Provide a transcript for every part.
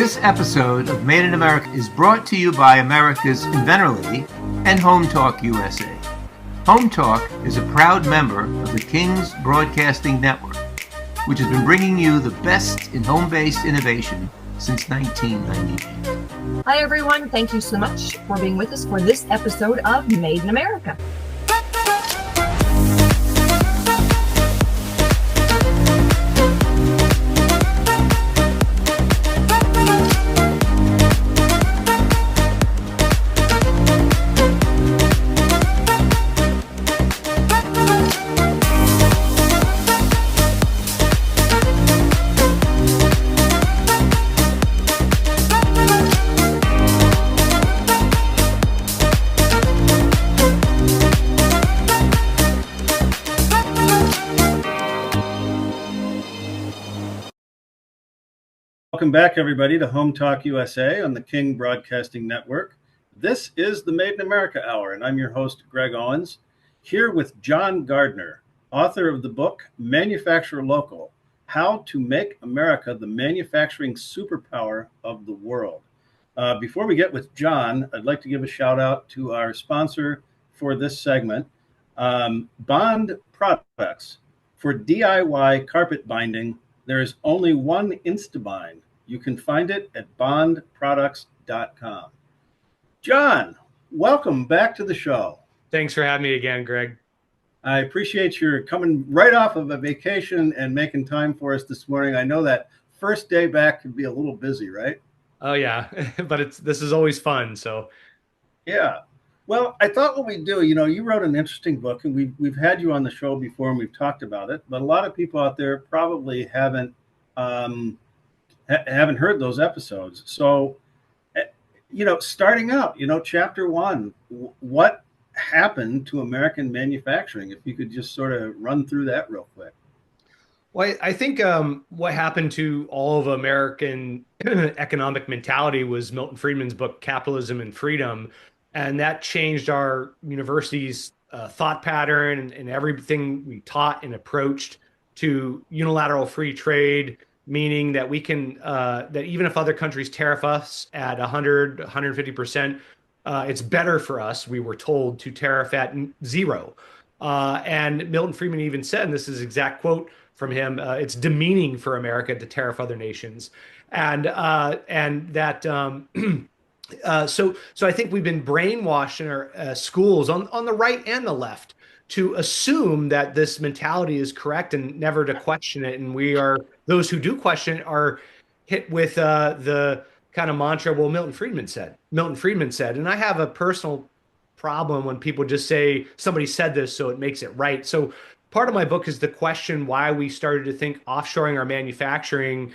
This episode of Made in America is brought to you by America's Inventorly and HomeTalkUSA. HomeTalk is a proud member of the King's Broadcasting Network, which has been bringing you the best in home-based innovation since 1998. Hi, everyone. Thank you so much for being with us for this episode of Made in America. Welcome back, everybody, to Home Talk USA on the King Broadcasting Network. This is the Made in America Hour, and I'm your host, Greg Owens, here with John Gardner, author of the book, Manufacture Local, How to Make America the Manufacturing Superpower of the World. Before we get with John, I'd like to give a shout out to our sponsor for this segment, Bond Products. For DIY carpet binding, there is only one Instabind. You can find it at bondproducts.com. John, welcome back to the show. Thanks for having me again, Greg. I appreciate your coming right off of a vacation and making time for us this morning. I know that first day back can be a little busy, right? Oh yeah, but this is always fun. So yeah. Well, I thought what we'd do, you wrote an interesting book, and we've had you on the show before and we've talked about it, but a lot of people out there probably haven't heard those episodes. So, starting out, chapter one, what happened to American manufacturing? If you could just sort of run through that real quick. Well, I think what happened to all of American economic mentality was Milton Friedman's book, Capitalism and Freedom. And that changed our university's thought pattern and everything we taught and approached to unilateral free trade, meaning that we can, that even if other countries tariff us at 100, 150%, it's better for us, we were told, to tariff at zero. And Milton Friedman even said, and this is an exact quote from him, it's demeaning for America to tariff other nations. And that... So I think we've been brainwashed in our schools on the right and the left to assume that this mentality is correct and never to question it. And those who do question it are hit with the kind of mantra, well, Milton Friedman said, and I have a personal problem when people just say somebody said this, so it makes it right. So part of my book is the question why we started to think offshoring our manufacturing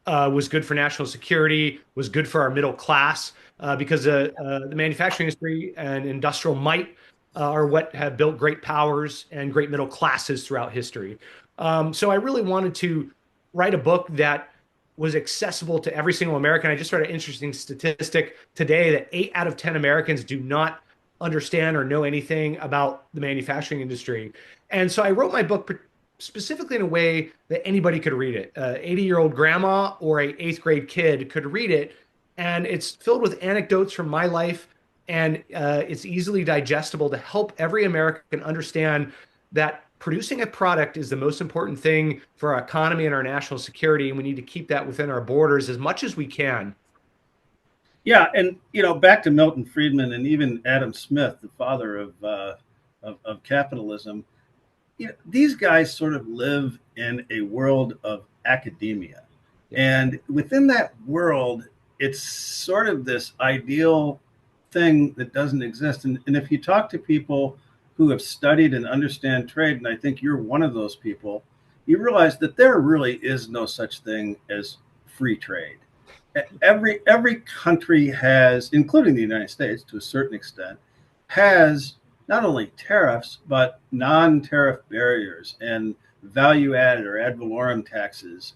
was good for national security, was good for our middle class. Because the manufacturing industry and industrial might are what have built great powers and great middle classes throughout history. So I really wanted to write a book that was accessible to every single American. I just read an interesting statistic today that 8 out of 10 Americans do not understand or know anything about the manufacturing industry. And so I wrote my book specifically in a way that anybody could read it. 80-year-old grandma or a 8th grade kid could read it. And it's filled with anecdotes from my life, and it's easily digestible to help every American understand that producing a product is the most important thing for our economy and our national security, and we need to keep that within our borders as much as we can. Yeah, and back to Milton Friedman and even Adam Smith, the father of capitalism. These guys sort of live in a world of academia, and within that world, it's sort of this ideal thing that doesn't exist. And if you talk to people who have studied and understand trade, and I think you're one of those people, you realize that there really is no such thing as free trade. Every country has, including the United States to a certain extent, has not only tariffs, but non-tariff barriers and value-added or ad valorem taxes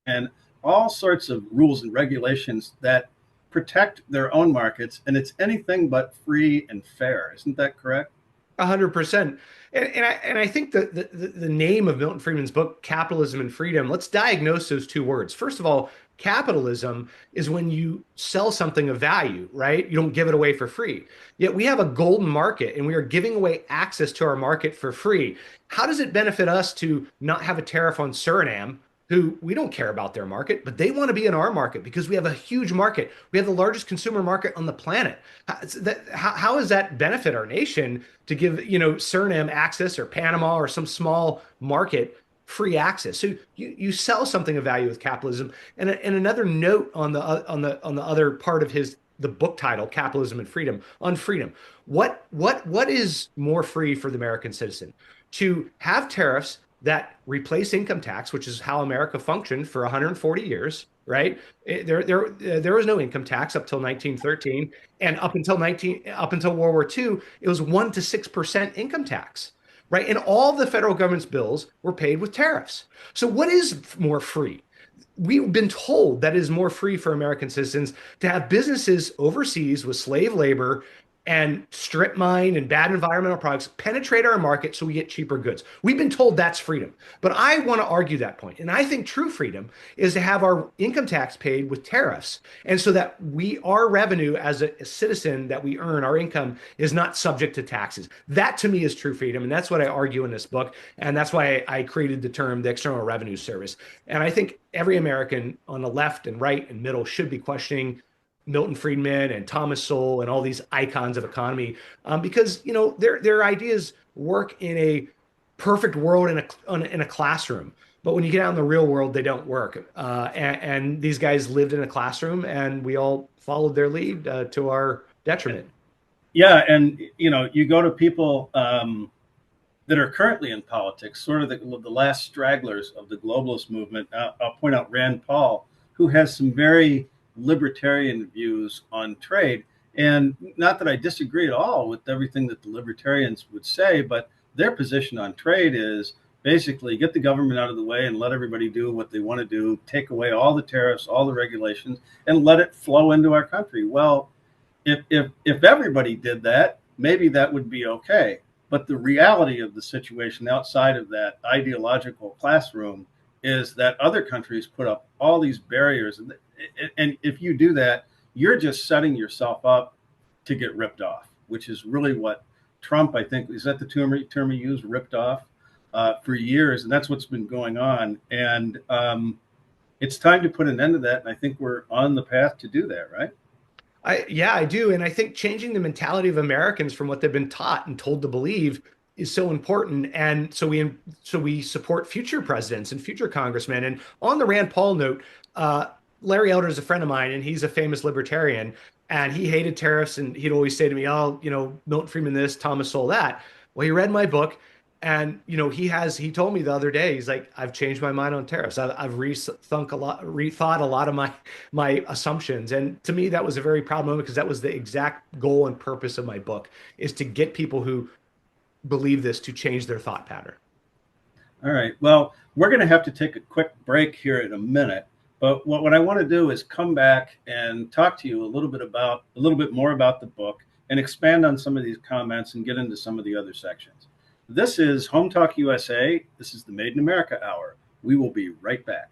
and all sorts of rules and regulations that protect their own markets, and it's anything but free and fair. Isn't that correct? 100%. And I think the name of Milton Friedman's book, Capitalism and Freedom, let's diagnose those two words. First of all, capitalism is when you sell something of value, right? You don't give it away for free. Yet we have a golden market and we are giving away access to our market for free. How does it benefit us to not have a tariff on Suriname, who we don't care about their market, but they want to be in our market because we have a huge market. We have the largest consumer market on the planet. How does that benefit our nation to give, Suriname access, or Panama or some small market free access? So you sell something of value with capitalism. And another note on the other part of the book title, Capitalism and Freedom, on freedom. What is more free for the American citizen? To have tariffs that replace income tax, which is how America functioned for 140 years, right? There was no income tax up till 1913, and up until World War II, it was 1% to 6% income tax, right? And all the federal government's bills were paid with tariffs. So what is more free? We've been told that it is more free for American citizens to have businesses overseas with slave labor and strip mine and bad environmental products penetrate our market so we get cheaper goods. We've been told that's freedom. But I want to argue that point. And I think true freedom is to have our income tax paid with tariffs. And so that our revenue as a citizen that we earn, our income, is not subject to taxes. That to me is true freedom. And that's what I argue in this book. And that's why I created the term the External Revenue Service. And I think every American on the left and right and middle should be questioning Milton Friedman and Thomas Sowell and all these icons of economy, because their ideas work in a perfect world in a classroom, but when you get out in the real world, they don't work. And these guys lived in a classroom, and we all followed their lead to our detriment. Yeah, and you go to people that are currently in politics, sort of the last stragglers of the globalist movement. I'll point out Rand Paul, who has some very libertarian views on trade. And not that I disagree at all with everything that the libertarians would say, but their position on trade is basically get the government out of the way and let everybody do what they want to do, take away all the tariffs, all the regulations, and let it flow into our country. Well, if everybody did that, maybe that would be okay. But the reality of the situation outside of that ideological classroom is that other countries put up all these barriers. And if you do that, you're just setting yourself up to get ripped off, which is really what Trump, I think, is that the term he used, ripped off, for years. And that's what's been going on. And it's time to put an end to that. And I think we're on the path to do that, right? I do. And I think changing the mentality of Americans from what they've been taught and told to believe is so important. And so we support future presidents and future congressmen. And on the Rand Paul note, Larry Elder is a friend of mine, and he's a famous libertarian, and he hated tariffs. And he'd always say to me, "Oh, Milton Friedman this, Thomas Sowell that." Well, he read my book, and he told me the other day, he's like, "I've changed my mind on tariffs. I've rethought a lot of my assumptions." And to me, that was a very proud moment, because that was the exact goal and purpose of my book, is to get people who believe this to change their thought pattern. All right. Well, we're going to have to take a quick break here in a minute. But what I want to do is come back and talk to you a little bit more about the book, and expand on some of these comments and get into some of the other sections. This is Home Talk USA. This is the Made in America Hour. We will be right back.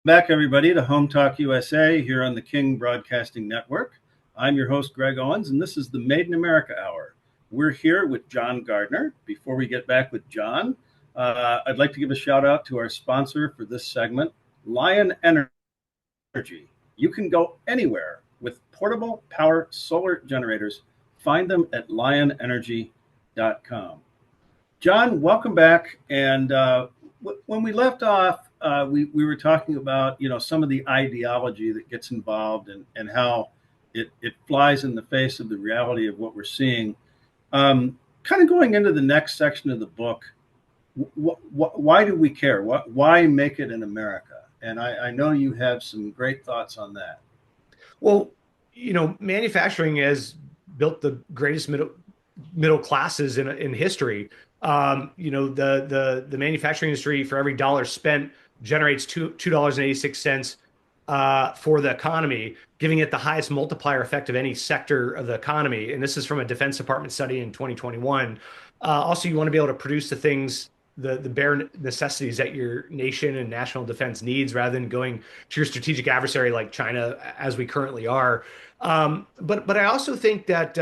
Back, everybody, to Home Talk USA here on the King Broadcasting Network. I'm your host, Greg Owens, and this is the Made in America Hour. We're here with John Gardner. Before we get back with John, I'd like to give a shout out to our sponsor for this segment, Lion Energy. You can go anywhere with portable power solar generators. Find them at lionenergy.com. John, welcome back. And when we left off, we were talking about some of the ideology that gets involved, and how it flies in the face of the reality of what we're seeing. Kind of going into the next section of the book, why do we care? Why make it in America? And I know you have some great thoughts on that. Well, manufacturing has built the greatest middle classes in history. The manufacturing industry, for every dollar spent, generates $2.86 for the economy, giving it the highest multiplier effect of any sector of the economy. And this is from a Defense Department study in 2021. Also, you want to be able to produce the things, the bare necessities that your nation and national defense needs, rather than going to your strategic adversary like China, as we currently are. But I also think that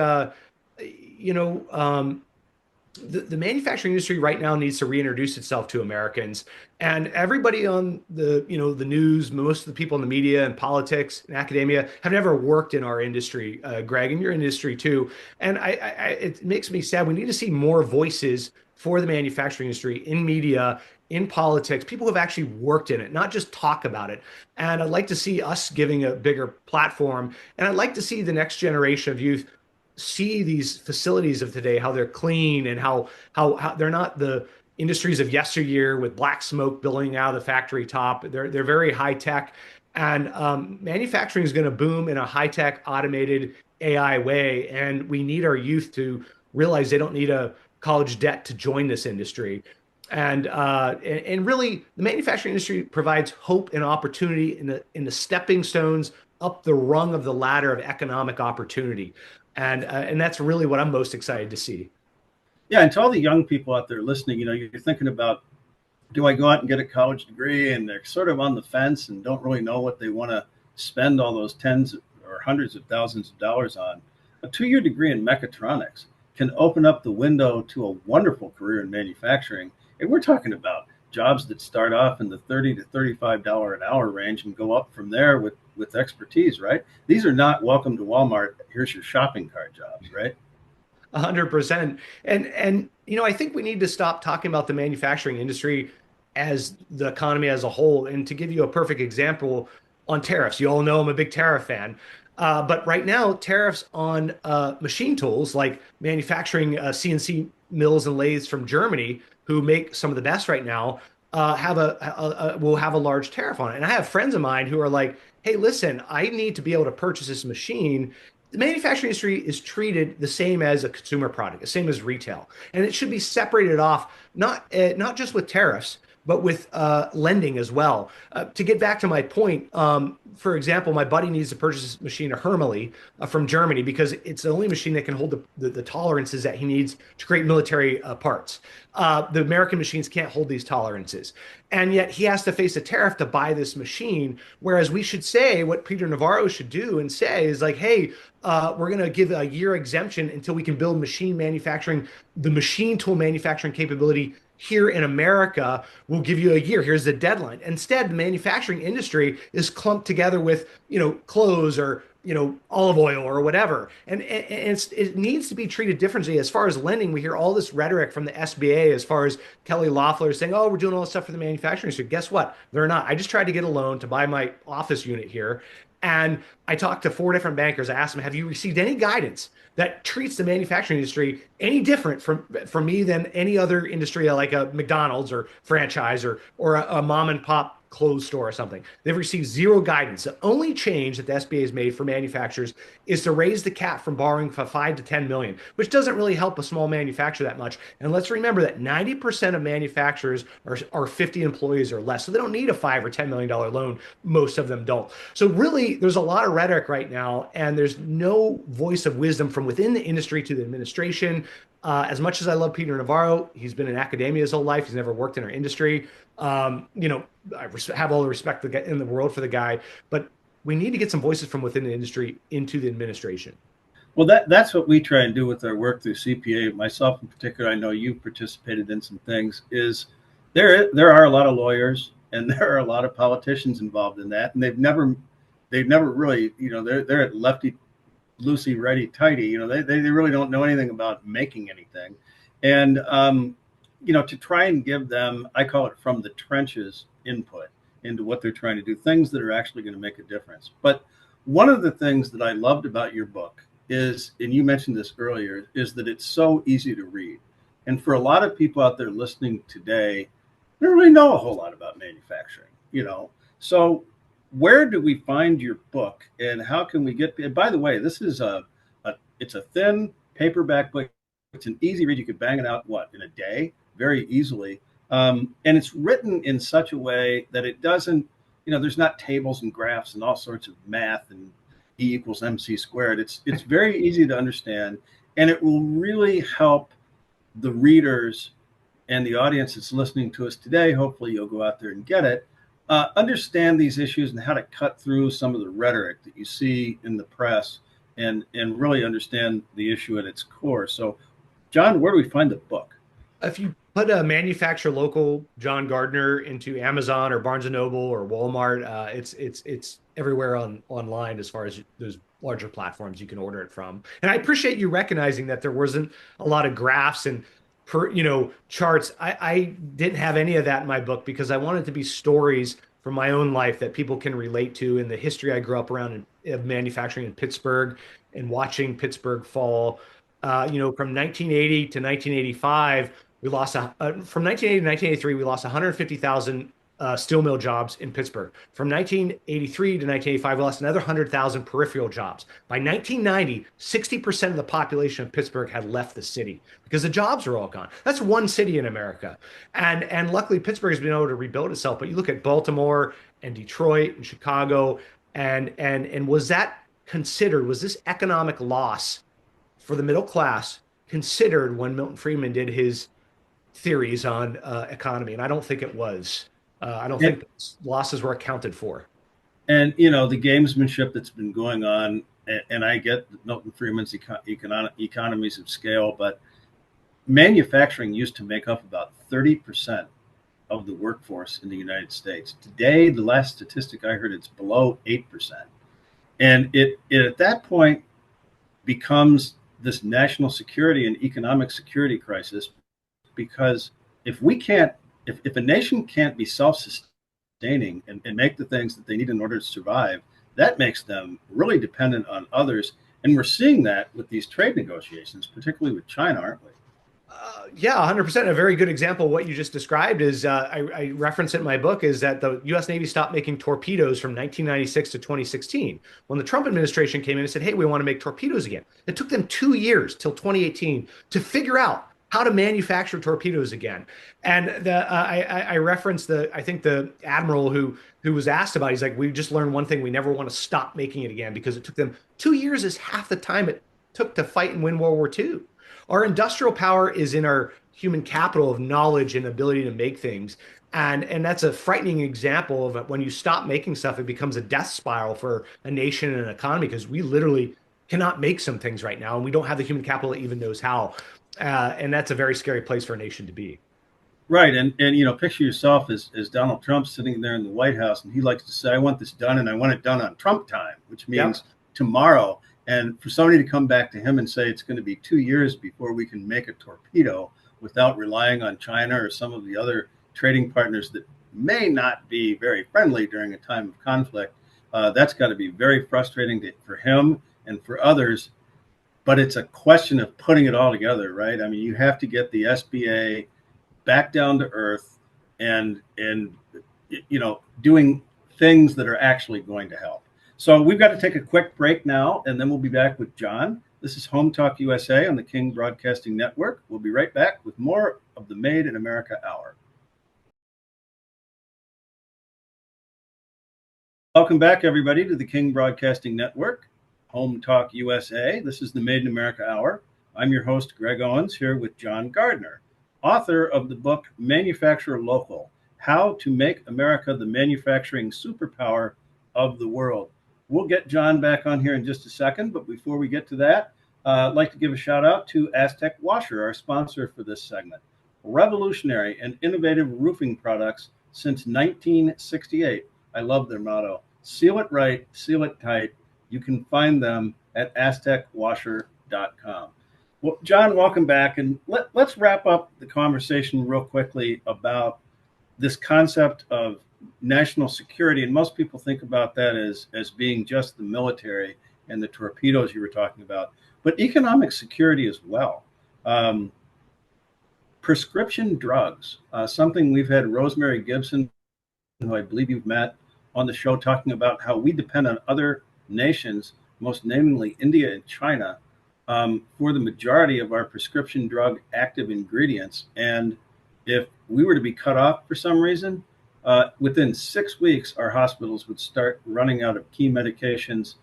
the manufacturing industry right now needs to reintroduce itself to Americans, and everybody on the news, most of the people in the media and politics and academia have never worked in our industry. Greg, in your industry too, and it makes me sad. We need to see more voices for the manufacturing industry in media, in politics, people who have actually worked in it, not just talk about it. And I'd like to see us giving a bigger platform, and I'd like to see the next generation of youth see these facilities of today, how they're clean, and how they're not the industries of yesteryear with black smoke billowing out of the factory top. They're very high tech, and manufacturing is going to boom in a high tech, automated AI way. And we need our youth to realize they don't need a college debt to join this industry. And really, the manufacturing industry provides hope and opportunity in the stepping stones up the rung of the ladder of economic opportunity. And that's really what I'm most excited to see. Yeah, and to all the young people out there listening, you're thinking about, do I go out and get a college degree? And they're sort of on the fence and don't really know what they want to spend all those tens or hundreds of thousands of dollars on. A 2-year degree in mechatronics can open up the window to a wonderful career in manufacturing. And we're talking about jobs that start off in the $30 to $35 an hour range and go up from there with expertise, right? These are not welcome to Walmart, here's your shopping cart jobs, right? 100%. And I think we need to stop talking about the manufacturing industry as the economy as a whole. And to give you a perfect example on tariffs, you all know I'm a big tariff fan. But right now, tariffs on machine tools, like manufacturing CNC mills and lathes from Germany, who make some of the best right now, will have a large tariff on it. And I have friends of mine who are like, hey, listen, I need to be able to purchase this machine. The manufacturing industry is treated the same as a consumer product, the same as retail. And it should be separated off, not just with tariffs, but with lending as well. To get back to my point, for example, my buddy needs to purchase this machine, a Hermele, from Germany, because it's the only machine that can hold the tolerances that he needs to create military parts. The American machines can't hold these tolerances. And yet he has to face a tariff to buy this machine. Whereas we should say, what Peter Navarro should do and say is like, hey, we're going to give a year exemption until we can build machine manufacturing, the machine tool manufacturing capability here in America. We'll give you a year. Here's the deadline. Instead, the manufacturing industry is clumped together with, clothes or, olive oil or whatever. And it needs to be treated differently. As far as lending, we hear all this rhetoric from the SBA as far as Kelly Loeffler saying, oh, we're doing all this stuff for the manufacturing industry. Guess what? They're not. I just tried to get a loan to buy my office unit here. And I talked to 4 different bankers. I asked them, have you received any guidance that treats the manufacturing industry any different from me than any other industry, like a McDonald's or franchise or a mom and pop clothes store or something? They've received zero guidance. The only change that the SBA has made for manufacturers is to raise the cap from borrowing for 5 to 10 million, which doesn't really help a small manufacturer that much. And let's remember that 90% of manufacturers are 50 employees or less, so they don't need a $5 or $10 million loan. Most of them don't. So really, there's a lot of rhetoric right now, and there's no voice of wisdom from within the industry to the administration. As much as I love Peter Navarro, he's been in academia his whole life. He's never worked in our industry. I have all the respect in the world for the guy, but we need to get some voices from within the industry into the administration. Well, that's what we try and do with our work through CPA. Myself in particular, I know you participated in some things, is there are a lot of lawyers and there are a lot of politicians involved in that. And they've never really, they're at lefty, loosey, righty, tighty, they really don't know anything about making anything. And, to try and give them, I call it from the trenches input into what they're trying to do, things that are actually going to make a difference. But one of the things that I loved about your book is, and you mentioned this earlier, is that it's so easy to read. And for a lot of people out there listening today, they don't really know a whole lot about manufacturing, So where do we find your book, and how can we get, and by the way, this is it's a thin paperback book. It's an easy read. You could bang it out, in a day, very easily. And it's written in such a way that it doesn't, there's not tables and graphs and all sorts of math and E equals MC squared. It's very easy to understand, and it will really help the readers and the audience that's listening to us today. Hopefully you'll go out there and get it, understand these issues and how to cut through some of the rhetoric that you see in the press, and really understand the issue at its core. So, John, where do we find the book? If you put a manufacturer local John Gardner into Amazon or Barnes and Noble or Walmart, it's everywhere online as far as those larger platforms you can order it from. And I appreciate you recognizing that there wasn't a lot of graphs and charts. I didn't have any of that in my book because I wanted to be stories from my own life that people can relate to, in the history I grew up around of manufacturing in Pittsburgh and watching Pittsburgh fall. From 1980 to 1985, we lost from 1980 to 1983, we lost 150,000 steel mill jobs in Pittsburgh. From 1983 to 1985, we lost another 100,000 peripheral jobs. By 1990, 60% of the population of Pittsburgh had left the city because the jobs are all gone. That's one city in America. And luckily, Pittsburgh has been able to rebuild itself. But you look at Baltimore and Detroit and Chicago, and was that considered, was this economic loss for the middle class considered when Milton Friedman did his theories on economy? And I don't think it was. I don't think losses were accounted for. And, the gamesmanship that's been going on, and I get Milton Friedman's economies of scale, but manufacturing used to make up about 30% of the workforce in the United States. Today, the last statistic I heard, it's below 8%. And it at that point becomes this national security and economic security crisis, because if a nation can't be self-sustaining and make the things that they need in order to survive, that makes them really dependent on others. And we're seeing that with these trade negotiations, particularly with China, aren't we? Yeah, 100%. A very good example of what you just described is, I reference it in my book, is that the U.S. Navy stopped making torpedoes from 1996 to 2016. When the Trump administration came in and said, hey, we want to make torpedoes again. It took them 2 years till 2018 to figure out how to manufacture torpedoes again. And I referenced I think the admiral who was asked about it, he's like, we just learned one thing: we never want to stop making it again, because it took them 2 years is half the time it took to fight and win World War II. Our industrial power is in our human capital of knowledge and ability to make things. And that's a frightening example of when you stop making stuff, it becomes a death spiral for a nation and an economy, because we literally cannot make some things right now, and we don't have the human capital that even knows how. And that's a very scary place for a nation to be. Right. And picture yourself as Donald Trump sitting there in the White House, and he likes to say, I want this done, and I want it done on Trump time, which means tomorrow. And for somebody to come back to him and say it's going to be 2 years before we can make a torpedo without relying on China or some of the other trading partners that may not be very friendly during a time of conflict, that's got to be very frustrating for him and for others. But it's a question of putting it all together, right? I mean, you have to get the SBA back down to earth and doing things that are actually going to help. So we've got to take a quick break now, and then we'll be back with John. This is Home Talk USA on the King Broadcasting Network. We'll be right back with more of the Made in America Hour. Welcome back, everybody, to the King Broadcasting Network, Home Talk USA. This is the Made in America Hour. I'm your host, Greg Owens, here with John Gardner, author of the book Manufacturer Local: How to Make America the Manufacturing Superpower of the World. We'll get John back on here in just a second, but before we get to that, I'd like to give a shout out to Aztec Washer, our sponsor for this segment. Revolutionary and innovative roofing products since 1968. I love their motto: seal it right, seal it tight. You can find them at aztecwasher.com. Well, John, welcome back. And let's wrap up the conversation real quickly about this concept of national security. And most people think about that as being just the military and the torpedoes you were talking about, but economic security as well. Prescription drugs, something we've had Rosemary Gibson, who I believe you've met, on the show, talking about how we depend on other nations, most namely India and China, for the majority of our prescription drug active ingredients. And if we were to be cut off for some reason, within 6 weeks, our hospitals would start running out of key medications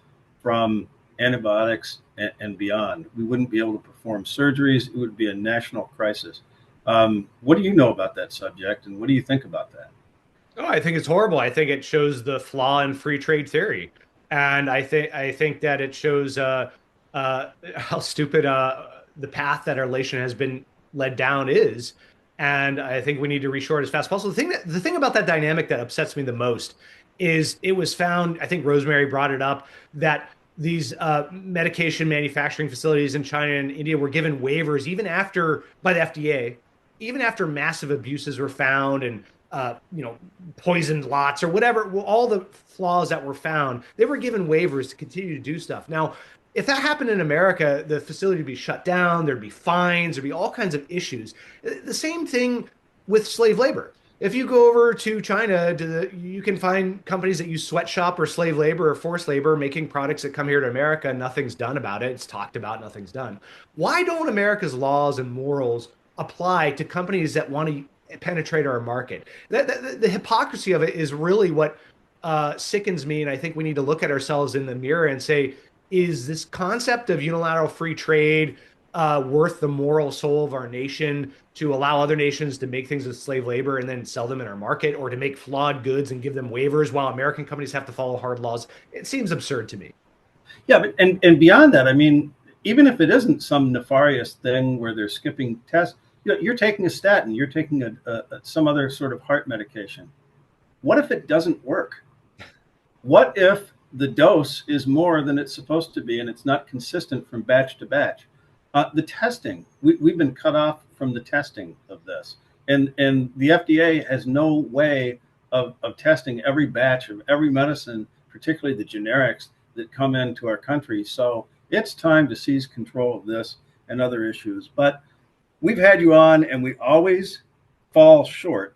from antibiotics and beyond. We wouldn't be able to perform surgeries. It would be a national crisis. What do you know about that subject, and what do you think about that? Oh, I think it's horrible. I think it shows the flaw in free trade theory, and I think that it shows how stupid the path that our nation has been led down is. And I think we need to reshore it as fast as possible. The thing about that dynamic that upsets me the most is it was found, I think Rosemary brought it up, that these medication manufacturing facilities in China and India were given waivers even after, by the FDA, even after massive abuses were found and poisoned lots or whatever, all the flaws that were found, they were given waivers to continue to do stuff. Now, if that happened in America, the facility would be shut down, there'd be fines, there'd be all kinds of issues. The same thing with slave labor. If you go over to China, you can find companies that use sweatshop or slave labor or forced labor making products that come here to America, and nothing's done about it. It's talked about, nothing's done. Why don't America's laws and morals apply to companies that want to penetrate our market? The hypocrisy of it is really what sickens me, and I think we need to look at ourselves in the mirror and say, is this concept of unilateral free trade worth the moral soul of our nation to allow other nations to make things with slave labor and then sell them in our market, or to make flawed goods and give them waivers while American companies have to follow hard laws? It seems absurd to me. Yeah, but and beyond that, I mean, even if it isn't some nefarious thing where they're skipping tests, you're taking a statin, you're taking some other sort of heart medication. What if it doesn't work? What if the dose is more than it's supposed to be and it's not consistent from batch to batch? The testing, we've been cut off from the testing of this. And the FDA has no way of testing every batch of every medicine, particularly the generics that come into our country. So it's time to seize control of this and other issues. But we've had you on, and we always fall short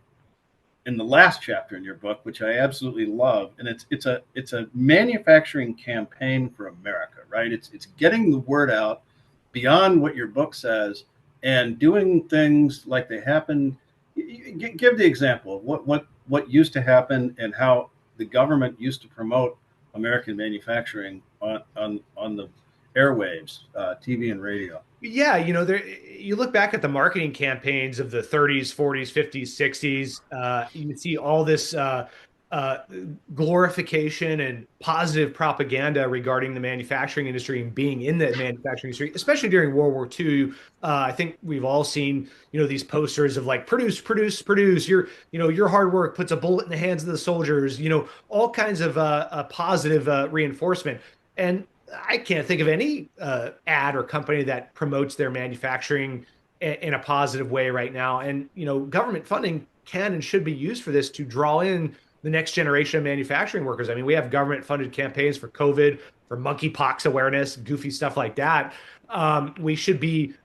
in the last chapter in your book, which I absolutely love. And it's a manufacturing campaign for America, right? It's getting the word out beyond what your book says and doing things like they happen. Give the example of what used to happen and how the government used to promote American manufacturing on the airwaves, TV and radio. Yeah, you look back at the marketing campaigns of the 30s, 40s, 50s, 60s, you see all this glorification and positive propaganda regarding the manufacturing industry and being in the manufacturing industry, especially during World War II. I think we've all seen, these posters of like, produce, produce, produce. Your hard work puts a bullet in the hands of the soldiers, all kinds of positive reinforcement. And I can't think of any ad or company that promotes their manufacturing in a positive way right now. And, government funding can and should be used for this to draw in the next generation of manufacturing workers. I mean, we have government funded campaigns for COVID, for monkeypox awareness, goofy stuff like that. We should be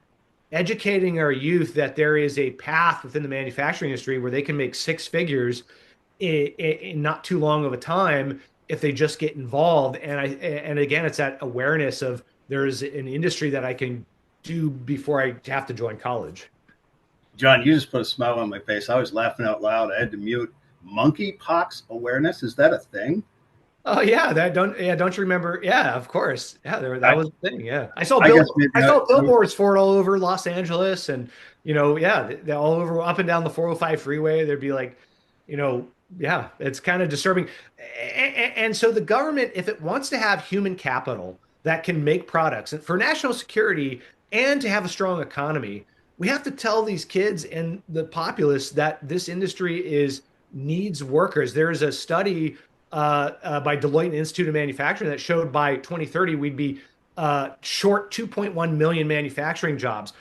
educating our youth that there is a path within the manufacturing industry where they can make six figures in not too long of a time if they just get involved. And again, it's that awareness of there's an industry that I can do before I have to join college. John, you just put a smile on my face. I was laughing out loud. I had to mute. Monkeypox awareness, is that a thing? Oh yeah, don't you remember? Yeah, of course. Yeah, that was a thing. Yeah, I saw billboards for it all over Los Angeles, and they're all over up and down the 405 freeway. There'd be like, yeah, it's kind of disturbing. And so the government, if it wants to have human capital that can make products and for national security and to have a strong economy, we have to tell these kids and the populace that this industry needs workers. There is a study by Deloitte Institute of Manufacturing that showed by 2030 we'd be short 2.1 million manufacturing jobs.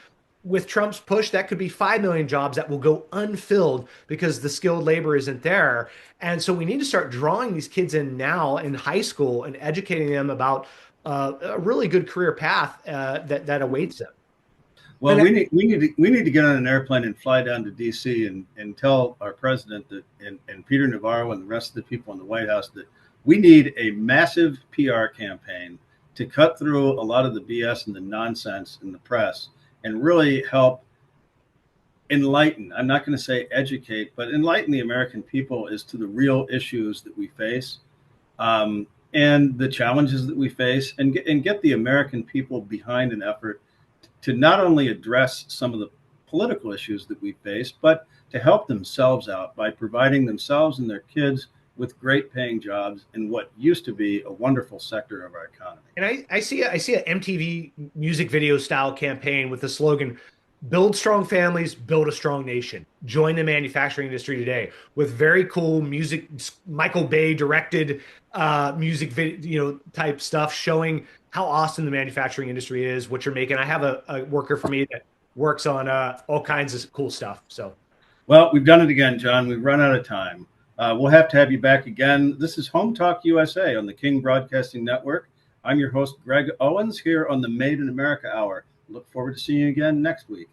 With Trump's push, that could be 5 million jobs that will go unfilled because the skilled labor isn't there. And so we need to start drawing these kids in now in high school and educating them about a really good career path that awaits them. Well, we need to get on an airplane and fly down to D.C. and tell our president that and Peter Navarro and the rest of the people in the White House that we need a massive PR campaign to cut through a lot of the BS and the nonsense in the press and really help enlighten, I'm not going to say educate, but enlighten the American people as to the real issues that we face, and the challenges that we face, and get the American people behind an effort to not only address some of the political issues that we face, but to help themselves out by providing themselves and their kids with great paying jobs in what used to be a wonderful sector of our economy. And I see a MTV music video style campaign with the slogan, "Build strong families, build a strong nation." Join the manufacturing industry today, with very cool music, Michael Bay directed music video, type stuff, showing how awesome the manufacturing industry is, what you're making. I have a worker for me that works on all kinds of cool stuff. So, well, we've done it again, John. We've run out of time. We'll have to have you back again. This is Home Talk USA on the King Broadcasting Network. I'm your host, Greg Owens, here on the Made in America Hour. Look forward to seeing you again next week.